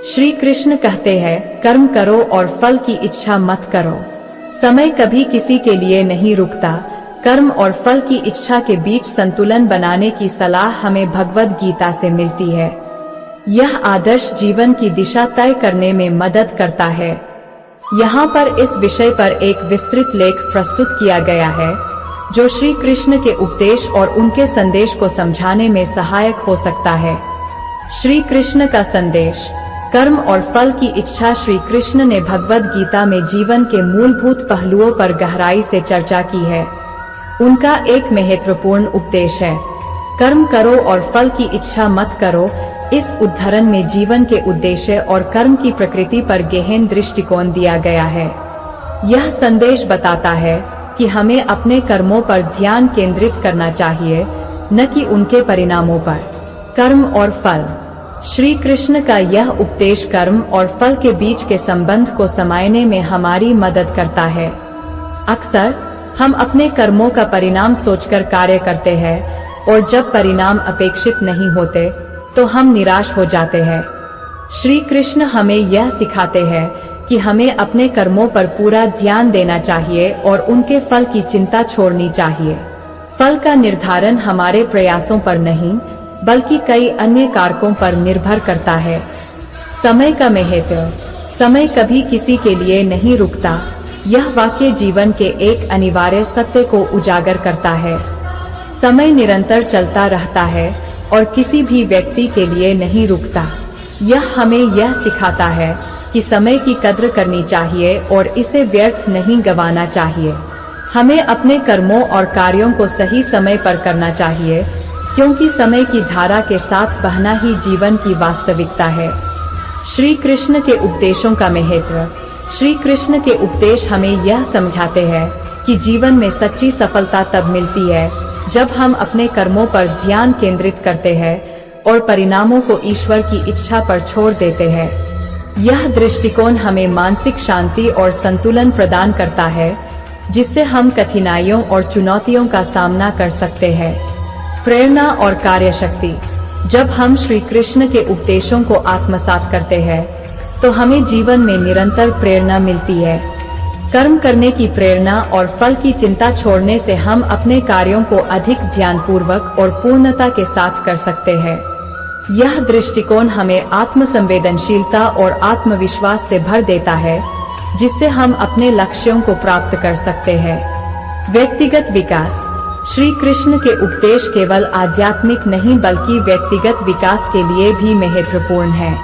श्री कृष्ण कहते हैं, कर्म करो और फल की इच्छा मत करो। समय कभी किसी के लिए नहीं रुकता। कर्म और फल की इच्छा के बीच संतुलन बनाने की सलाह हमें भगवद गीता से मिलती है। यह आदर्श जीवन की दिशा तय करने में मदद करता है। यहाँ पर इस विषय पर एक विस्तृत लेख प्रस्तुत किया गया है, जो श्री कृष्ण के उपदेश और उनके संदेश को समझाने में सहायक हो सकता है। श्री कृष्ण का संदेश, कर्म और फल की इच्छा। श्री कृष्ण ने भगवद गीता में जीवन के मूलभूत पहलुओं पर गहराई से चर्चा की है। उनका एक महत्वपूर्ण उपदेश है, कर्म करो और फल की इच्छा मत करो। इस उद्धरण में जीवन के उद्देश्य और कर्म की प्रकृति पर गहन दृष्टिकोण दिया गया है। यह संदेश बताता है कि हमें अपने कर्मों पर ध्यान केंद्रित करना चाहिए, न कि उनके परिणामों पर। कर्म और फल। श्री कृष्ण का यह उपदेश कर्म और फल के बीच के संबंध को समझने में हमारी मदद करता है। अक्सर हम अपने कर्मों का परिणाम सोचकर कार्य करते हैं, और जब परिणाम अपेक्षित नहीं होते तो हम निराश हो जाते हैं। श्री कृष्ण हमें यह सिखाते हैं कि हमें अपने कर्मों पर पूरा ध्यान देना चाहिए और उनके फल की चिंता छोड़नी चाहिए। फल का निर्धारण हमारे प्रयासों पर नहीं, बल्कि कई अन्य कारकों पर निर्भर करता है। समय का महत्व। समय कभी किसी के लिए नहीं रुकता। यह वाक्य जीवन के एक अनिवार्य सत्य को उजागर करता है। समय निरंतर चलता रहता है और किसी भी व्यक्ति के लिए नहीं रुकता। यह हमें यह सिखाता है कि समय की कद्र करनी चाहिए और इसे व्यर्थ नहीं गंवाना चाहिए। हमें अपने कर्मों और कार्यों को सही समय पर करना चाहिए, क्योंकि समय की धारा के साथ बहना ही जीवन की वास्तविकता है। श्री कृष्ण के उपदेशों का महत्व। श्री कृष्ण के उपदेश हमें यह समझाते हैं कि जीवन में सच्ची सफलता तब मिलती है जब हम अपने कर्मों पर ध्यान केंद्रित करते हैं और परिणामों को ईश्वर की इच्छा पर छोड़ देते हैं। यह दृष्टिकोण हमें मानसिक शांति और संतुलन प्रदान करता है, जिससे हम कठिनाइयों और चुनौतियों का सामना कर सकते हैं। प्रेरणा और कार्यशक्ति। जब हम श्री कृष्ण के उपदेशों को आत्मसात करते हैं, तो हमें जीवन में निरंतर प्रेरणा मिलती है। कर्म करने की प्रेरणा और फल की चिंता छोड़ने से हम अपने कार्यों को अधिक ध्यानपूर्वक और पूर्णता के साथ कर सकते हैं। यह दृष्टिकोण हमें आत्मसंवेदनशीलता और आत्मविश्वास से भर देता है, जिससे हम अपने लक्ष्यों को प्राप्त कर सकते हैं। व्यक्तिगत विकास। श्री कृष्ण के उपदेश केवल आध्यात्मिक नहीं, बल्कि व्यक्तिगत विकास के लिए भी महत्वपूर्ण है।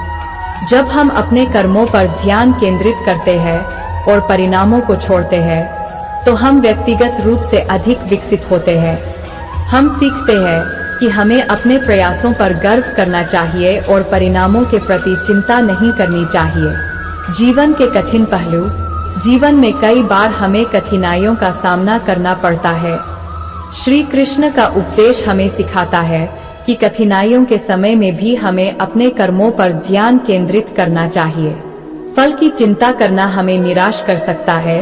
जब हम अपने कर्मों पर ध्यान केंद्रित करते हैं और परिणामों को छोड़ते हैं, तो हम व्यक्तिगत रूप से अधिक विकसित होते हैं। हम सीखते हैं कि हमें अपने प्रयासों पर गर्व करना चाहिए और परिणामों के प्रति चिंता नहीं करनी चाहिए। जीवन के कठिन पहलू। जीवन में कई बार हमें कठिनाइयों का सामना करना पड़ता है। श्री कृष्ण का उपदेश हमें सिखाता है कि कठिनाइयों के समय में भी हमें अपने कर्मों पर ध्यान केंद्रित करना चाहिए। फल की चिंता करना हमें निराश कर सकता है,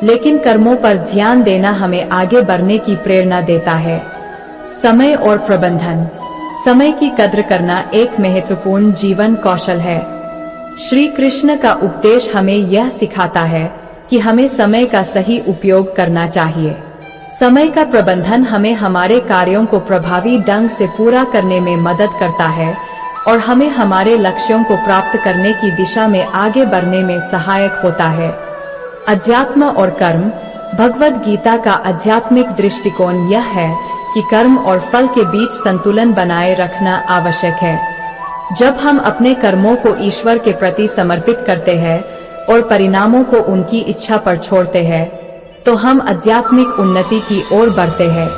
लेकिन कर्मों पर ध्यान देना हमें आगे बढ़ने की प्रेरणा देता है। समय और प्रबंधन। समय की कद्र करना एक महत्वपूर्ण जीवन कौशल है। श्री कृष्ण का उपदेश हमें यह सिखाता है कि हमें समय का सही उपयोग करना चाहिए। समय का प्रबंधन हमें हमारे कार्यों को प्रभावी ढंग से पूरा करने में मदद करता है और हमें हमारे लक्ष्यों को प्राप्त करने की दिशा में आगे बढ़ने में सहायक होता है। अध्यात्म और कर्म। भगवद गीता का आध्यात्मिक दृष्टिकोण यह है कि कर्म और फल के बीच संतुलन बनाए रखना आवश्यक है। जब हम अपने कर्मों को ईश्वर के प्रति समर्पित करते हैं और परिणामों को उनकी इच्छा पर छोड़ते हैं, तो हम आध्यात्मिक उन्नति की ओर बढ़ते हैं।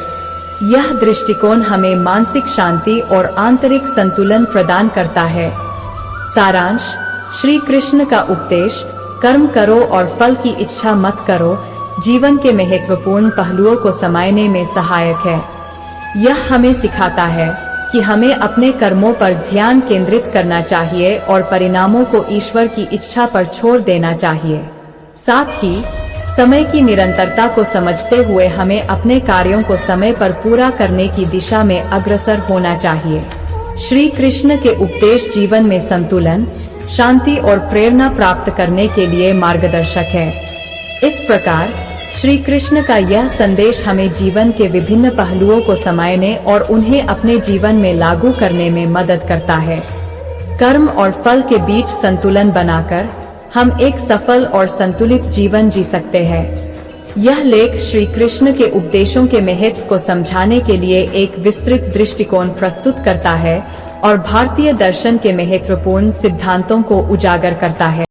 यह दृष्टिकोण हमें मानसिक शांति और आंतरिक संतुलन प्रदान करता है। सारांश। श्री कृष्ण का उपदेश, कर्म करो और फल की इच्छा मत करो, जीवन के महत्वपूर्ण पहलुओं को समझने में सहायक है। यह हमें सिखाता है कि हमें अपने कर्मों पर ध्यान केंद्रित करना चाहिए और परिणामों को ईश्वर की इच्छा पर छोड़ देना चाहिए। साथ ही समय की निरंतरता को समझते हुए हमें अपने कार्यों को समय पर पूरा करने की दिशा में अग्रसर होना चाहिए। श्री कृष्ण के उपदेश जीवन में संतुलन, शांति और प्रेरणा प्राप्त करने के लिए मार्गदर्शक है। इस प्रकार श्री कृष्ण का यह संदेश हमें जीवन के विभिन्न पहलुओं को समझने और उन्हें अपने जीवन में लागू करने में मदद करता है। कर्म और फल के बीच संतुलन बनाकर हम एक सफल और संतुलित जीवन जी सकते हैं। यह लेख श्री कृष्ण के उपदेशों के महत्व को समझाने के लिए एक विस्तृत दृष्टिकोण प्रस्तुत करता है और भारतीय दर्शन के महत्वपूर्ण सिद्धांतों को उजागर करता है।